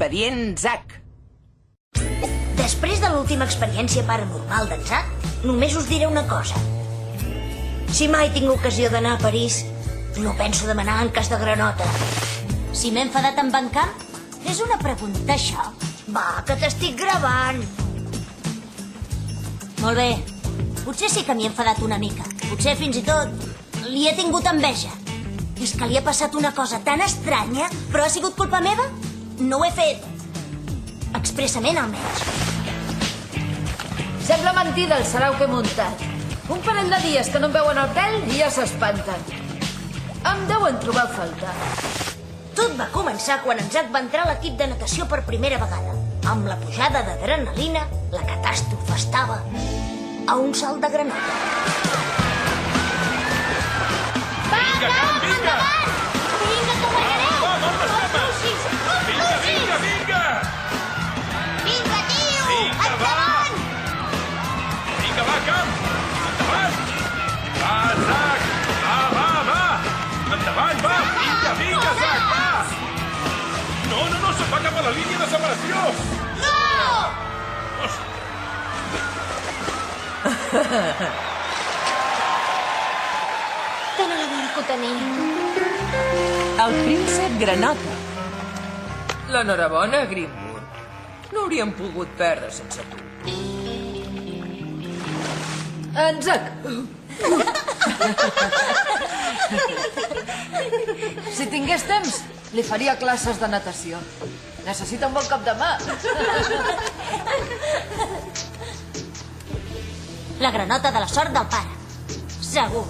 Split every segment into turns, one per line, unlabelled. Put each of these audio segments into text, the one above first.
l'expedient Zack.
Després de l'última experiència paranormal d'en Zack, només us diré una cosa. Si mai tinc ocasió d'anar a París, no penso demanar en cas de granota. Si m'he enfadat amb en Camp, és una pregunta, això. Va, que t'estic gravant. Molt bé. Potser sí que m'hi he enfadat una mica. Potser fins i tot li he tingut enveja. És que li ha passat una cosa tan estranya, però ha sigut culpa meva? No ho he fet. Expressament, almenys.
Sembla mentida el sarau que he muntat. Un parell de dies que no em veuen el pèl i ja s'espanten. Em deuen trobar a faltar.
Tot va començar quan en Zack va entrar a l'equip de natació per primera vegada. Amb la pujada d'adrenalina, la catàstrofe estava a un salt de granota.
Vinga, Camp, vinga!
Vinga, que guanyareu!
Va, moltes capes! Vinga, vinga, vinga!
Vinga, tio!
Vinga, va! Vinga, va, Camp! Endavant! Va, Zack! Va! Endavant, va! Vinga, Zack, va! No, se'n va cap a la línia de separació!
Dóna la vora que ho tenim.
El príncep Granota. L'enhorabona, Grimwood. No hauríem pogut perdre sense tu.
En Zack! Si tingués temps, li faria classes de natació. Necessita un bon cop de mà.
La granota de la sort del pare. Segur.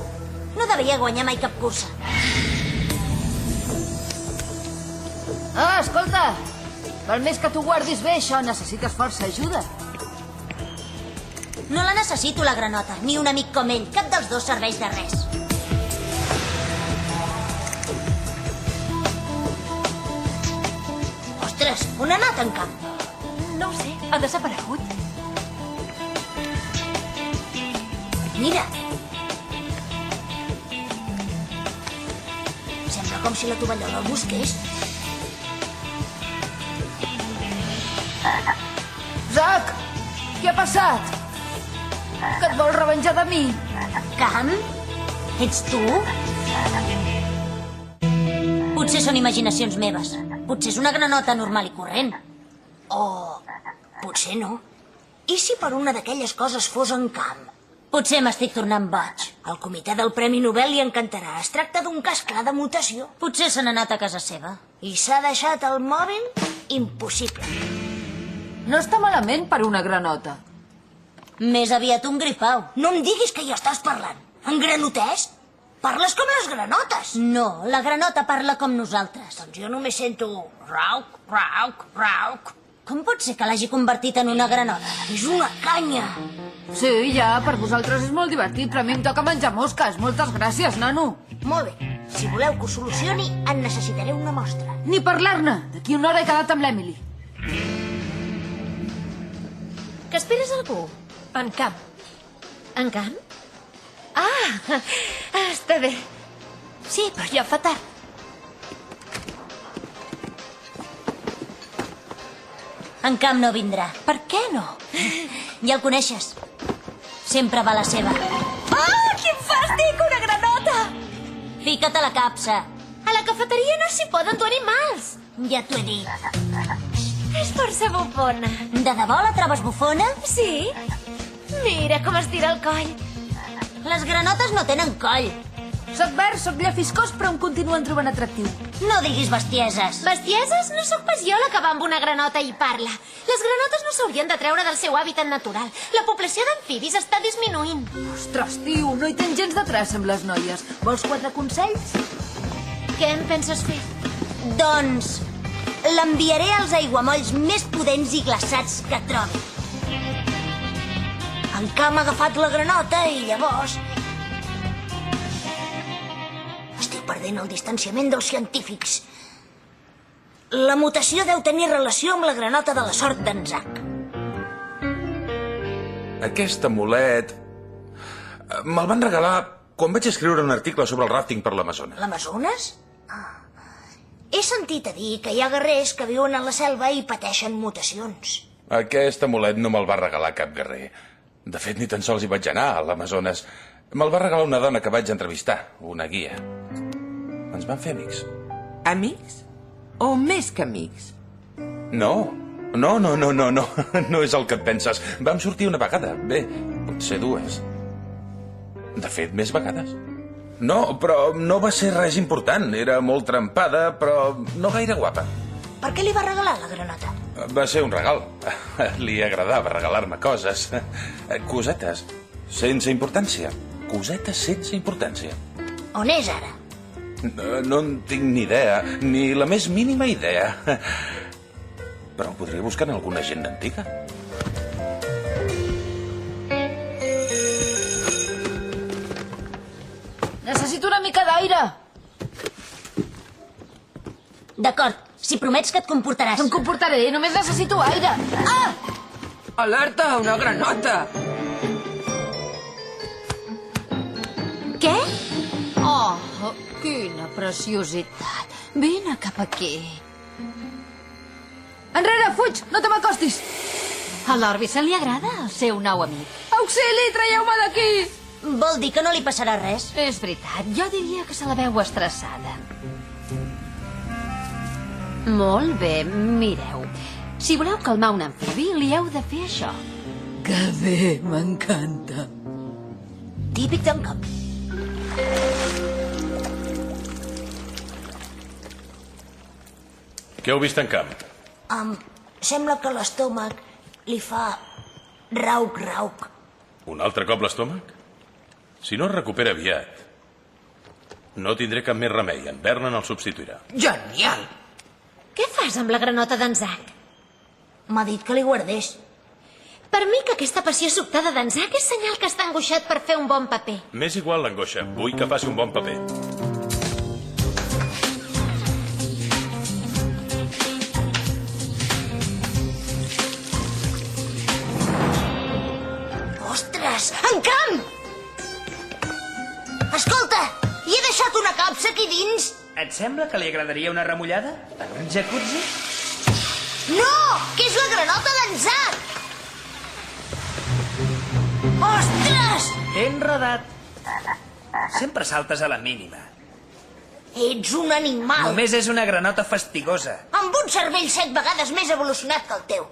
No devia guanyar mai cap cursa.
Ah, escolta! Val més que tu guardis bé això. Necessites força ajuda.
No la necessito, la granota, ni un amic com ell. Cap dels dos serveix de res. Ostres, on ha anat en Camp?
No ho sé, ha desaparegut.
Mira. Sembla com si la tovallola el busqués.
Zack! Què ha passat? Que et vols revenjar de mi?
Camp? Ets tu? Potser són imaginacions meves. Potser és una granota normal i corrent. O potser no. I si per una d'aquelles coses fos en Camp? Potser m'estic tornant boig. Al comitè del Premi Nobel li encantarà. Es tracta d'un cas clar de mutació. Potser se n'ha anat a casa seva. I s'ha deixat el mòbil? Impossible.
No està malament per una granota.
Més aviat un gripau. No em diguis que hi estàs parlant. En granotès? Parles com les granotes. No, la granota parla com nosaltres. Doncs jo només sento rauc, rauc, rauc. Com pot ser que l'hagi convertit en una granota? És una canya.
Sí, ja, per vosaltres és molt divertit, però a mi em toca menjar mosques. Moltes gràcies, nano.
Molt bé. Si voleu que ho solucioni, en necessitaré una mostra.
Ni parlar-ne. D'aquí una hora he quedat amb l'Emily.
Que esperes algú? En Camp. En Camp? Ah, està bé. Sí, però ja fa tard.
En Camp no vindrà.
Per què no?
Ja el coneixes. Sempre va a la seva.
Ah, quin fàstic, una granota!
Fica't a la capsa.
A la cafeteria no s'hi poden dur animals.
Ja t'ho he dit.
És força bufona.
De debò la trobes bufona?
Sí? Mira com es tira el coll.
Les granotes no tenen coll.
Soc verd, soc llafiscós, però em continuen trobant atractiu.
No diguis bestieses.
Bestieses? No sóc pas jo la que va amb una granota i parla. Les granotes no s'haurien de treure del seu hàbitat natural. La població d'amfibis està disminuint.
Ostres, tio, no hi tens gens de traça amb les noies. Vols 4 consells?
Què en penses fer?
Doncs l'enviaré als aiguamolls més pudents i glaçats que trobi. En Camp ha agafat la granota i llavors estic perdent el distanciament dels científics. La mutació deu tenir relació amb la granota de la sort d'en Zack.
Aquest amulet... me'l van regalar quan vaig escriure un article sobre el ràfting per l'Amazones.
L'Amazones? He sentit a dir que hi ha guerrers que viuen a la selva i pateixen mutacions.
Aquest amulet no me'l va regalar cap guerrer. De fet, ni tan sols hi vaig anar, a l'Amazones. Me'l va regalar una dona que vaig entrevistar, una guia. Ens van fer amics.
Amics? O més que amics?
No és el que et penses. Vam sortir una vegada, bé, potser dues. De fet, més vegades. No, però no va ser res important. Era molt trempada, però no gaire guapa.
Per què li va regalar la granota?
Va ser un regal. Li agradava regalar-me coses. Cosetes, sense importància. Cosetes sense importància.
On és ara?
No en tinc ni idea, ni la més mínima idea. Però ho podria buscar en alguna agenda antiga.
Necessito una mica d'aire.
D'acord, si promets que et comportaràs.
Em comportaré, només necessito aire. Ah!
Alerta, una granota!
Què? Oh, quina preciositat. Vine cap aquí.
Enrere, fuig! No te m'acostis!
A l'Orbi se li agrada el seu nou amic.
Auxili, traieu-me d'aquí!
Vol dir que no li passarà res?
És veritat, jo diria que se la veu estressada. Molt bé, mireu. Si voleu calmar un amfibi, li heu de fer això.
Que bé, m'encanta.
Típic d'en Camp.
Què heu vist en camp?
Sembla que l'estómac li fa rauc-rauc.
Un altre cop l'estómac? Si no es recupera aviat, no tindré cap més remei. En Vernon el substituirà.
Genial!
Què fas amb la granota d'en Zack?
M'ha dit que li guardés.
Per mi que aquesta passió sobtada d'en Zack és senyal que està angoixat per fer un bon paper.
M'és igual l'angoixa. Vull que faci un bon paper.
Ostres, en Camp! Escolta, hi he deixat una capsa aquí dins.
Et sembla que li agradaria una remullada? En un jacuzzi?
No, que és la granota d'en Zack! Ostres!
T'he enredat. Sempre saltes a la mínima.
Ets un animal.
Només és una granota fastigosa.
Amb un cervell 7 vegades més evolucionat que el teu.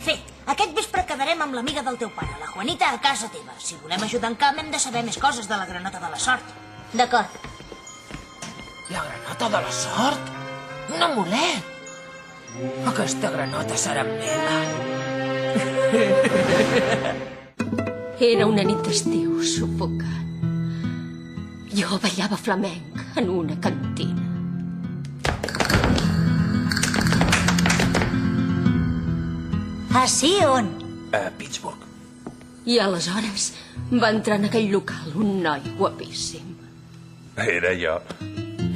Fet, aquest vespre quedarem amb l'amiga del teu pare, la Juanita, a casa teva. Si volem ajudar en Camp hem de saber més coses de la granota de la sort. D'acord.
La granota de la sort? Un amulet! Aquesta granota serà meva.
Era una nit d'estiu sufocant. Jo ballava flamenc en una cantina.
Ah, sí? On?
A Pittsburgh.
I aleshores va entrar en aquell local un noi guapíssim.
Era jo.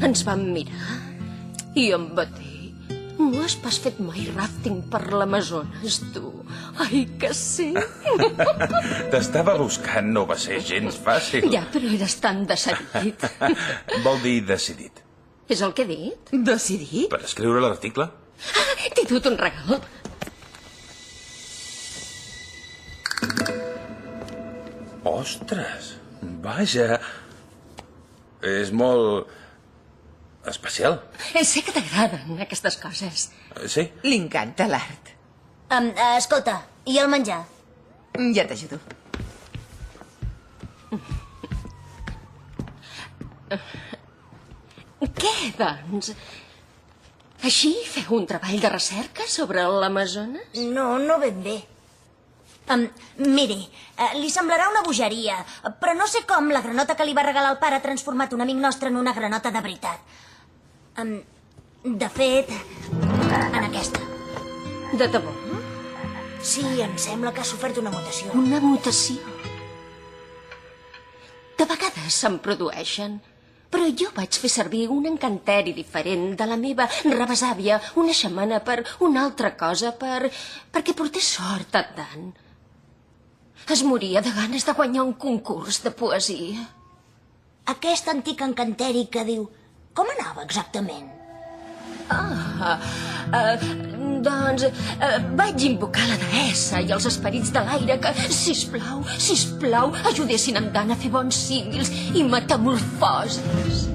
Ens vam mirar i em va dir: no has pas fet mai ràfting per l'Amazones, tu? Ai, que sí.
T'estava buscant, no va ser gens fàcil.
Ja, però eres tan decidit.
Vol dir decidit.
És el que he dit?
Decidit?
Per escriure l'article?
Ah, t'he dut un regal.
Ostres, vaja. És molt especial.
Sé que t'agraden aquestes coses.
Sí?
Li encanta l'art.
Escolta, i el menjar?
Ja t'ajudo.
Què, doncs? Així feu un treball de recerca sobre l'Amazones?
No, no ben bé. Miri, li semblarà una bogeria, però no sé com la granota que li va regalar el pare ha transformat un amic nostre en una granota de veritat. De fet, en aquesta.
De debò?
Sí, em sembla que ha sofert una mutació.
Una mutació. De vegades se'n produeixen, però jo vaig fer servir un encanteri diferent de la meva rebesàvia, una xamana, per una altra cosa, perquè portés sort a tant. Es moria de ganes de guanyar un concurs de poesia.
Aquest antic encanteri que diu... Com anava exactament?
Doncs vaig invocar la deessa i els esperits de l'aire que, sisplau, ajudessin en Dan a fer bons símils i metamorfosis.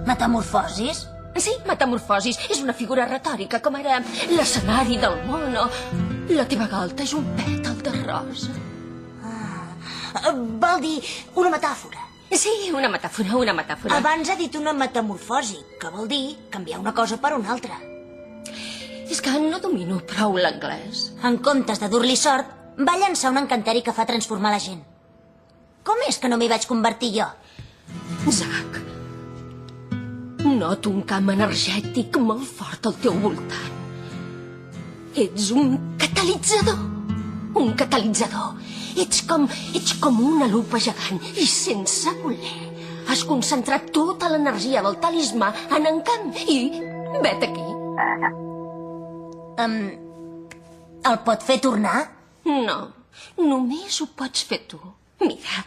Metamorfosis?
Sí, metamorfosis és una figura retòrica, com ara l'escenari del món o la teva galta és un pètal de rosa.
Vol dir una metàfora.
Sí, una metàfora.
Abans ha dit una metamorfosi, que vol dir canviar una cosa per una altra.
És que no domino prou l'anglès.
En comptes de dur-li sort, va llançar un encanteri que fa transformar la gent. Com és que no m'hi vaig convertir jo?
Zack, noto un camp energètic molt fort al teu voltant. Ets un catalitzador. Un catalitzador. Ets com una lupa gegant i sense voler has concentrat tota l'energia del talismà en Encant i vet aquí.
El pot fer tornar?
No, només ho pots fer tu. Mira,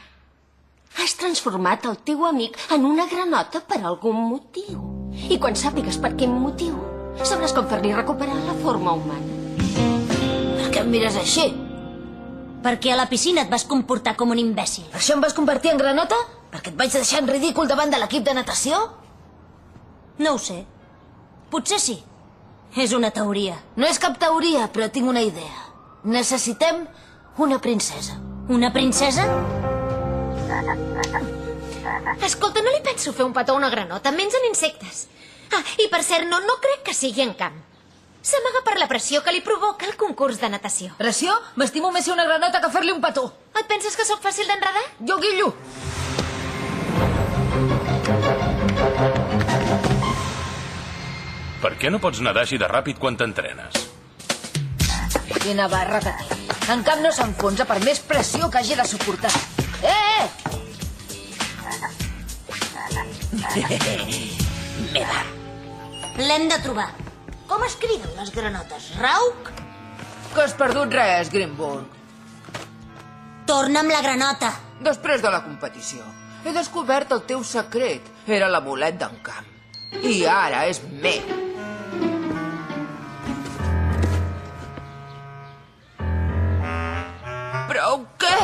has transformat el teu amic en una granota per algun motiu. I quan sàpigues per quin motiu, sabràs com fer-li recuperar la forma humana.
Per què em mires així?
Perquè a la piscina et vas comportar com un imbècil.
Per això em vas convertir en granota? Perquè et vaig deixar en ridícul davant de l'equip de natació?
No ho sé. Potser sí. És una teoria.
No és cap teoria, però tinc una idea. Necessitem una princesa.
Una princesa?
Escolta, no li penso fer un petó a una granota. Mengen insectes. I per cert, no crec que sigui en camp. S'amaga per la pressió que li provoca el concurs de natació.
Pressió? M'estimo més ser una granota que fer-li un petó.
Et penses que sóc fàcil d'enredar?
Jo guillo.
Per què no pots nedar així de ràpid quan t'entrenes?
Quina barra que té. En cap no s'enfonsa per més pressió que hagi de suportar.
Meva.
L'hem de trobar. Com es criden les granotes? Rauc?
Que has perdut res, Greenburg.
Torna amb la granota.
Després de la competició, he descobert el teu secret. Era l'amulet d'en Camp. I ara és meu. Però què?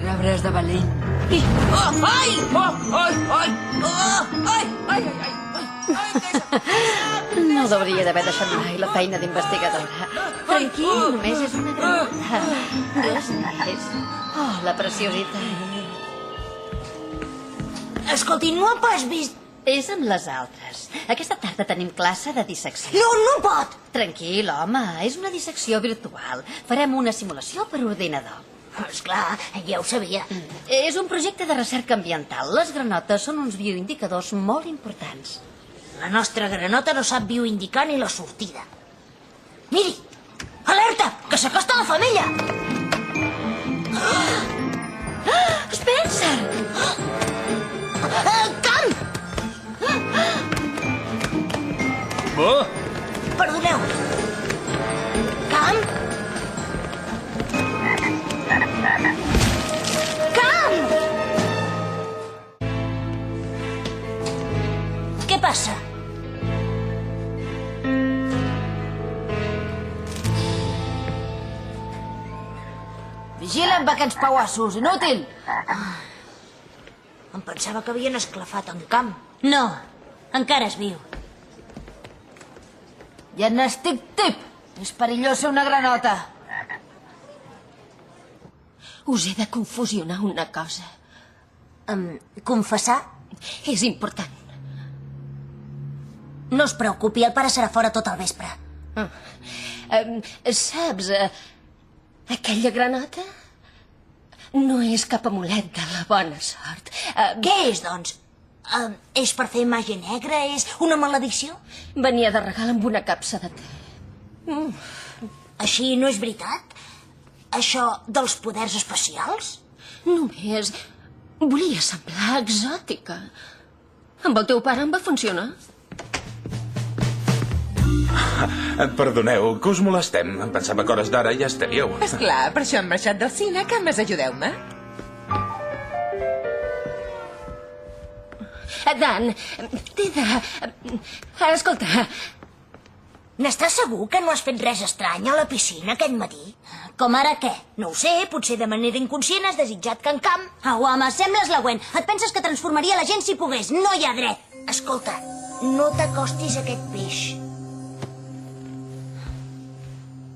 Rebràs de valent. I... Oh, ai! Oh, ai, ai! Oh, ai, ai, ai, ai!
No hauria d'haver deixat mai la feina d'investigadora. Tranquil, només és una granota. Res més. Oh, la preciositat.
Escolti, no ha pas vist...
És amb les altres. Aquesta tarda tenim classe de dissecció.
No, no pot!
Tranquil, home, és una dissecció virtual. Farem una simulació per ordinador.
Esclar, ja ho sabia.
És un projecte de recerca ambiental. Les granotes són uns bioindicadors molt importants.
La nostra granota no sap bioindicar ni la sortida. Miri! Alerta! Que s'acosta la femella!
Spencer!
Camp! Perdoneu. Camp? Camp! Què passa?
Vigila amb aquests pauassos, inútil!
Em pensava que havien esclafat en Camp. No, encara és viu.
Ja n'estic tip! És perillós ser una granota.
Us he de confusionar una cosa.
Confessar?
És important.
No es preocupi, el pare serà fora tot el vespre.
Saps, aquella granota no és cap amulet de la bona sort.
Què és, doncs? És per fer màgia negra? És una maledicció?
Venia de regal amb una capsa de te.
Així no és veritat? Això dels poders especials?
Només volia semblar exòtica. Amb el teu pare em va funcionar.
Perdoneu, que us molestem. Em pensava que a hores d'ara ja estaríeu.
Esclar, per això hem marxat del cine. Cames, ajudeu-me.
Dan, t'he de... Escolta,
N'estàs segur que no has fet res estrany a la piscina aquest matí? Com ara què? No ho sé, potser de manera inconscient has desitjat que en Camp... Au, home, sembles la Gwen. Et penses que transformaria la gent si pogués? No hi ha dret. Escolta, no t'acostis a aquest peix.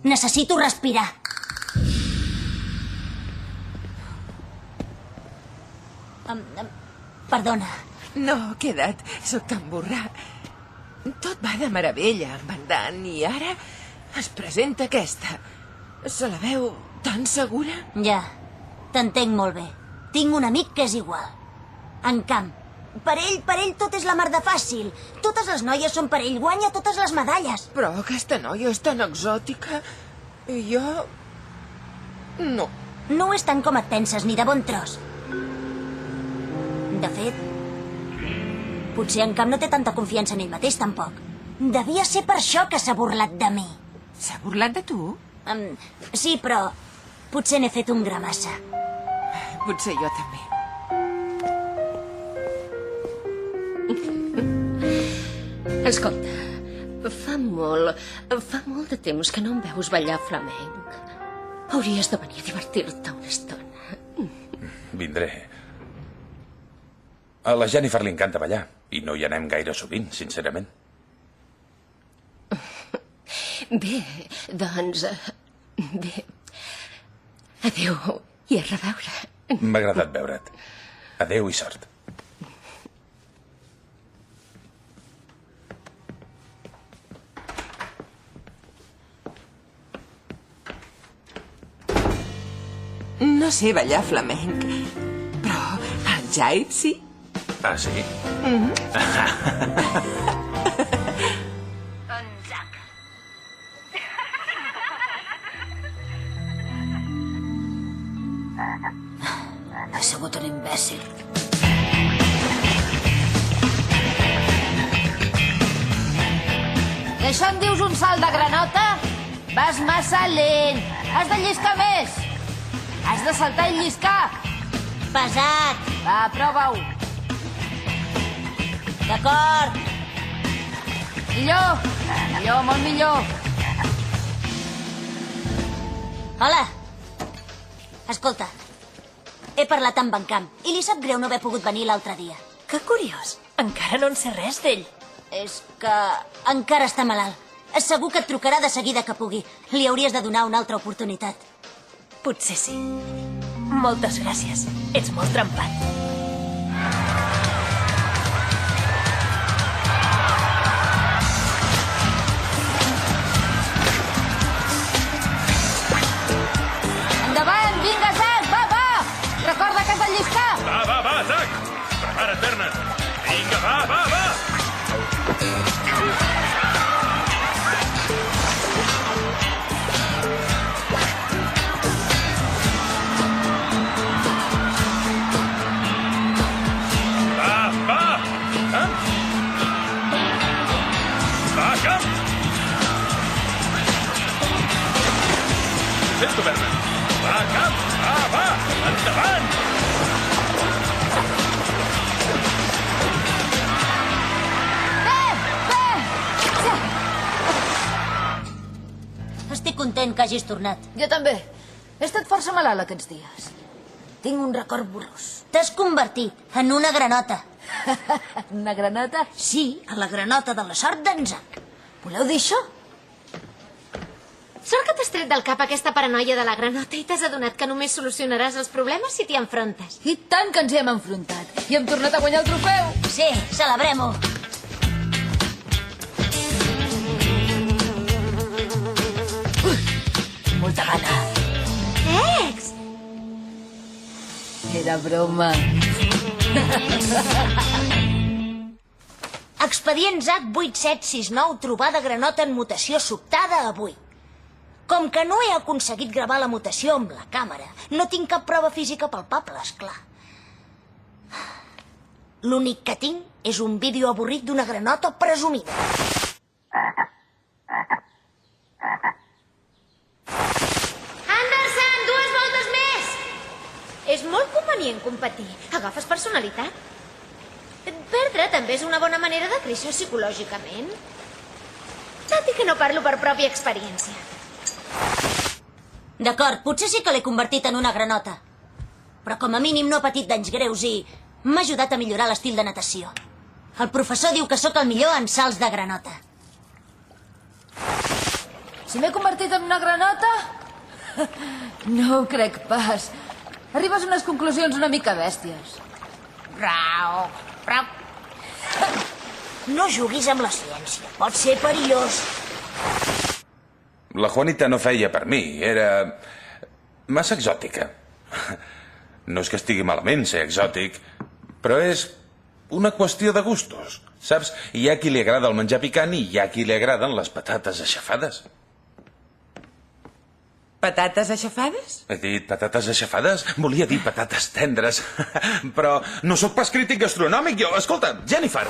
Necessito respirar. Perdona.
No, queda't. Sóc tan burra. Tot va de meravella amb en Dan i ara es presenta aquesta. Se la veu tan segura?
Ja, t'entenc molt bé. Tinc un amic que és igual. En Camp. Per ell tot és la mar de fàcil. Totes les noies són per ell, guanya totes les medalles.
Però aquesta noia és tan exòtica. I jo... no.
No ho és tant com et penses, ni de bon tros. De fet, potser en Camp no té tanta confiança en ell mateix, tampoc. Devia ser per això que s'ha burlat de mi.
S'ha burlat de tu?
Sí, però potser n'he fet un gra massa.
Potser jo també.
escolta, fa molt de temps que no em veus ballar flamenc. Hauries de venir a divertir-te una estona.
Vindré. A la Jennifer li encanta ballar, i no hi anem gaire sovint, sincerament.
Bé, doncs... Bé... Adéu i a reveure.
M'ha agradat veure't. Adéu i sort.
No sé ballar flamenc, però el jive sí.
Ah, sí?
Ha sigut un imbècil.
D'això en dius un salt de granota? Vas massa lent. Has de lliscar més. Has de saltar i lliscar.
Pesat.
Va, prova-ho.
D'acord.
Millor. Millor, molt millor.
Hola. Escolta, he parlat amb en Camp i li sap greu no haver pogut venir l'altre dia.
Que curiós. Encara no en sé res d'ell.
És que encara està malalt. Segur que et trucarà de seguida que pugui. Li hauries de donar una altra oportunitat.
Potser sí. Moltes gràcies. Ets molt trempat.
Endavant, vinga, Zac, va. Recorda que has de lliscar.
Va, Zac. Prepara't, Bernat. Vinga, va. Sento, Bernat. Va, Camp. Va. Endavant.
Estic content que hagis tornat.
Jo també. He estat força malalt aquests dies. Tinc un record borrós.
T'has convertit en una granota.
Una granota?
Sí, a la granota de la sort d'en Zac.
Voleu dir això?
Sort que t'has tret del cap aquesta paranoia de la granota i t'has adonat que només solucionaràs els problemes si t'hi enfrontes.
I tant que ens hi hem enfrontat. I hem tornat a guanyar el trofeu.
Sí, celebrem-ho.
Molta gana.
Ex!
Era broma.
Expedient Zac 8769, trobada granota en mutació sobtada avui. Com que no he aconseguit gravar la mutació amb la càmera, no tinc cap prova física palpable, esclar. L'únic que tinc és un vídeo avorrit d'una granota presumida.
Anderson, 2 voltes més! És molt convenient competir. Agafes personalitat. Perdre també és una bona manera de créixer psicològicament. Tot i que no parlo per pròpia experiència.
D'acord, potser sí que l'he convertit en una granota. Però com a mínim no ha patit danys greus i m'ha ajudat a millorar l'estil de natació. El professor diu que sóc el millor en salts de granota.
Si m'he convertit en una granota? No ho crec pas. Arribes a unes conclusions una mica bèsties.
Rau. No juguis amb la ciència. Pot ser perillós.
La Juanita no feia per mi. Era massa exòtica. No és que estigui malament ser exòtic, però és una qüestió de gustos. Saps? Hi ha qui li agrada el menjar picant i hi ha qui li agraden les patates aixafades.
Patates aixafades?
He dit patates aixafades? Volia dir patates tendres. Però no sóc pas crític gastronòmic, jo. Escolta, Jennifer,